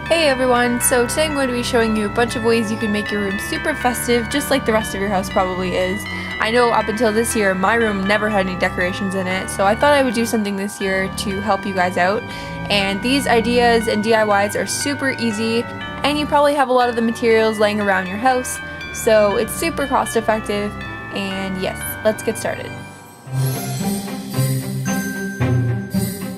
Hey everyone, so today I'm going to be showing you a bunch of ways you can make your room super festive, just like the rest of your house probably is. I know up until this year my room never had any decorations in it, so I thought I would do something this year to help you guys out. And these ideas and DIYs are super easy, and you probably have a lot of the materials laying around your house, so it's super cost effective, and yes, let's get started.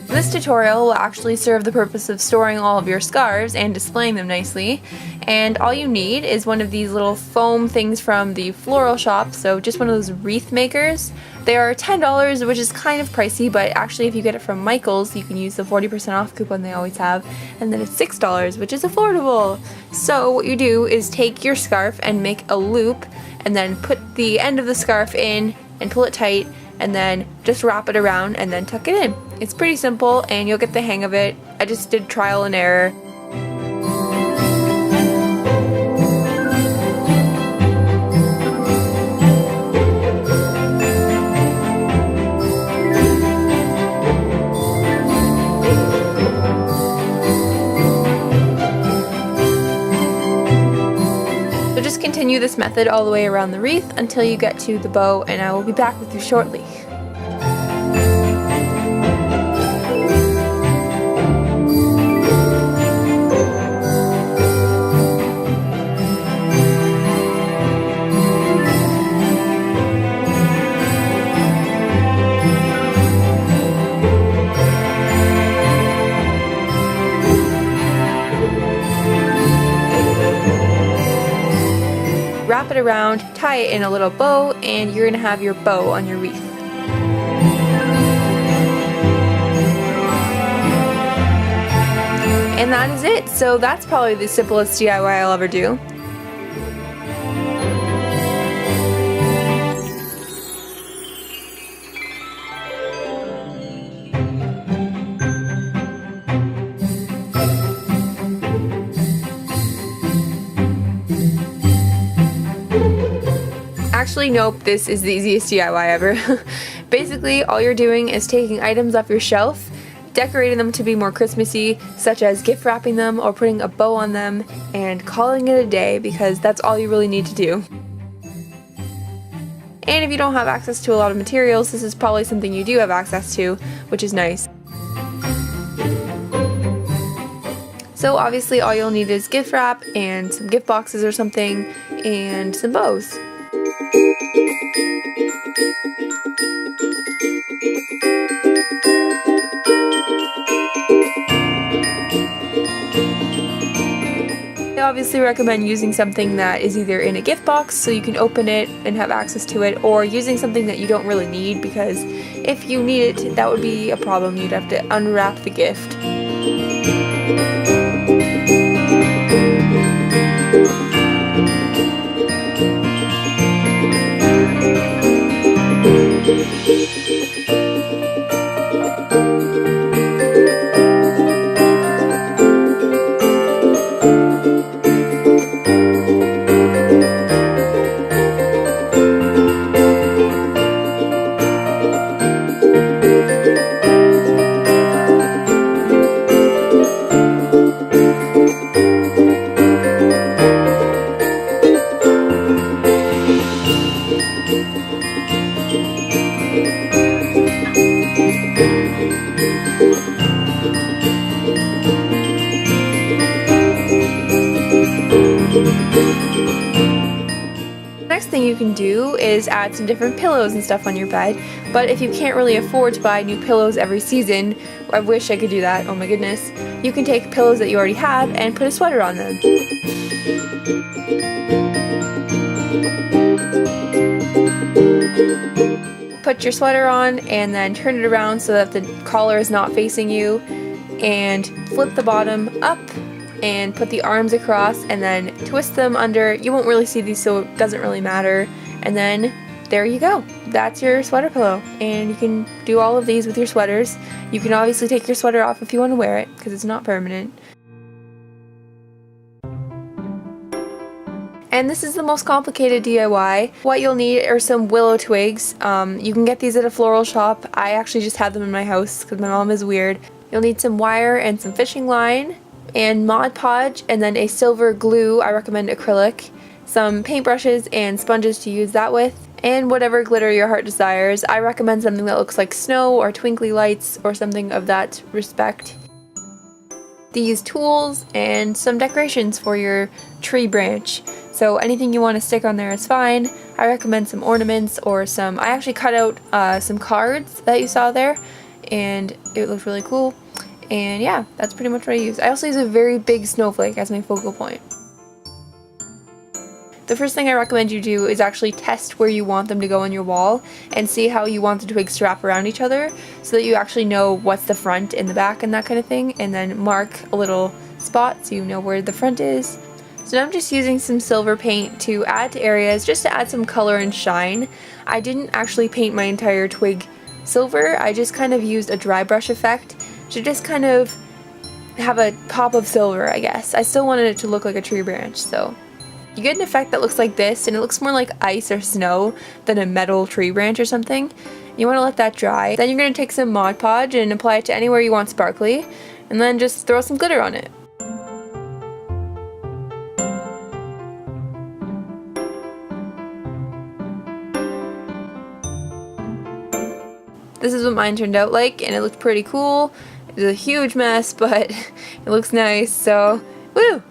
This tutorial will actually serve the purpose of storing all of your scarves and displaying them nicely, and all you need is one of these little foam things from the floral shop, so just one of those wreath makers. They are $10, which is kind of pricey, but actually if you get it from Michael's you can use the 40% off coupon they always have, and then it's $6, which is affordable. So what you do is take your scarf and make a loop, and then put the end of the scarf in and pull it tight, and then just wrap it around and then tuck it in. It's pretty simple and you'll get the hang of it. I just did trial and error. So just continue this method all the way around the wreath until you get to the bow, and I will be back with you shortly. Wrap it around, tie it in a little bow, and you're gonna have your bow on your wreath. And that is it. So that's probably the simplest DIY I'll ever do. Actually, nope, this is the easiest DIY ever. Basically, all you're doing is taking items off your shelf, decorating them to be more Christmassy, such as gift wrapping them or putting a bow on them, and calling it a day, because that's all you really need to do. And if you don't have access to a lot of materials, this is probably something you do have access to, which is nice. So obviously all you'll need is gift wrap and some gift boxes or something, and some bows. I obviously recommend using something that is either in a gift box so you can open it and have access to it, or using something that you don't really need, because if you need it, that would be a problem. You'd have to unwrap the gift. Next thing you can do is add some different pillows and stuff on your bed, but if you can't really afford to buy new pillows every season, I wish I could do that, oh my goodness, you can take pillows that you already have and put a sweater on them. Put your sweater on and then turn it around so that the collar is not facing you, and flip the bottom up and put the arms across and then twist them under. You won't really see these, so it doesn't really matter. And then there you go. That's your sweater pillow, and you can do all of these with your sweaters. You can obviously take your sweater off if you want to wear it, because it's not permanent. And this is the most complicated DIY. What you'll need are some willow twigs. You can get these at a floral shop. I actually just have them in my house because my mom is weird. You'll need some wire and some fishing line, and Mod Podge, and then a silver glue. I recommend acrylic, some paintbrushes and sponges to use that with, and whatever glitter your heart desires. I recommend something that looks like snow or twinkly lights or something of that respect. These tools and some decorations for your tree branch. So anything you want to stick on there is fine. I recommend some ornaments or some, I actually cut out some cards that you saw there and it looked really cool. And yeah, that's pretty much what I use. I also use a very big snowflake as my focal point. The first thing I recommend you do is actually test where you want them to go on your wall and see how you want the twigs to wrap around each other so that you actually know what's the front and the back and that kind of thing, and then mark a little spot so you know where the front is. So now I'm just using some silver paint to add to areas, just to add some color and shine. I didn't actually paint my entire twig silver, I just kind of used a dry brush effect to just kind of have a pop of silver, I guess. I still wanted it to look like a tree branch, so you get an effect that looks like this, and it looks more like ice or snow than a metal tree branch or something. You want to let that dry. Then you're going to take some Mod Podge and apply it to anywhere you want sparkly, and then just throw some glitter on it. This is what mine turned out like, and it looked pretty cool. It was a huge mess, but it looks nice, so woo!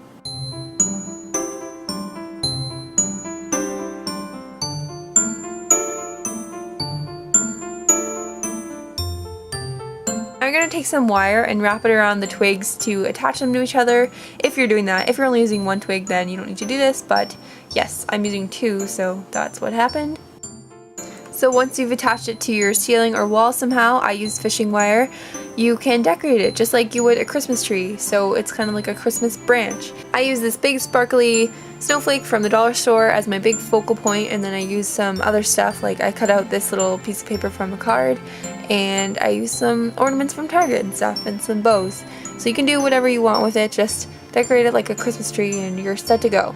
I'm going to take some wire and wrap it around the twigs to attach them to each other, if you're doing that. If you're only using one twig, then you don't need to do this, but yes, I'm using two, so that's what happened. So once you've attached it to your ceiling or wall somehow, I use fishing wire, you can decorate it just like you would a Christmas tree, so it's kind of like a Christmas branch. I use this big sparkly snowflake from the dollar store as my big focal point, and then I use some other stuff, like I cut out this little piece of paper from a card, and I use some ornaments from Target and stuff, and some bows. So you can do whatever you want with it, just decorate it like a Christmas tree and you're set to go.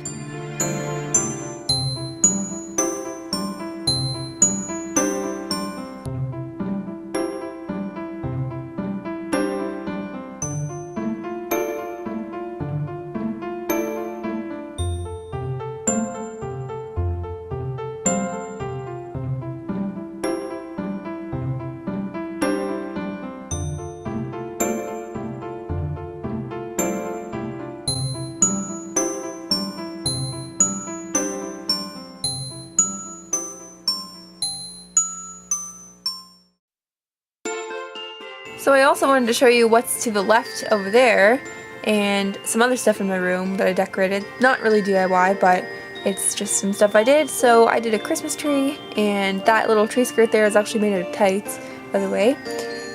So I also wanted to show you what's to the left over there and some other stuff in my room that I decorated. Not really DIY, but it's just some stuff I did. So I did a Christmas tree, and that little tree skirt there is actually made out of tights, by the way.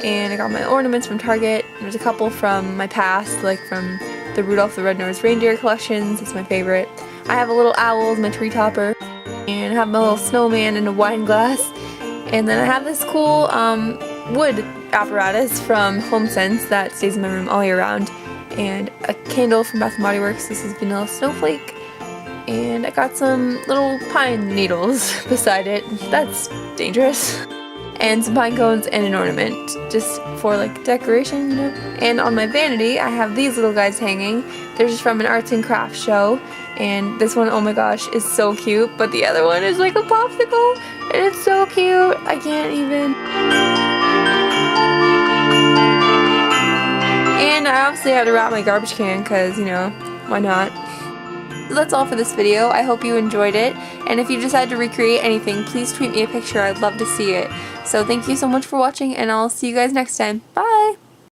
And I got my ornaments from Target. There's a couple from my past, like from the Rudolph the Red-Nosed Reindeer collections. It's my favorite. I have a little owl as my tree topper, and I have my little snowman in a wine glass. And then I have this cool wood apparatus from HomeSense that stays in my room all year round, and a candle from Bath & Body Works. This is Vanilla Snowflake, and I got some little pine needles beside it. That's dangerous. And some pine cones and an ornament, just for like decoration, you know. And on my vanity, I have these little guys hanging. They're just from an arts and crafts show, and this one, oh my gosh, is so cute, but the other one is like a popsicle, and it's so cute, I can't even. And I obviously had to wrap my garbage can because, you know, why not? So that's all for this video. I hope you enjoyed it, and if you decide to recreate anything, please tweet me a picture. I'd love to see it. So thank you so much for watching, and I'll see you guys next time. Bye!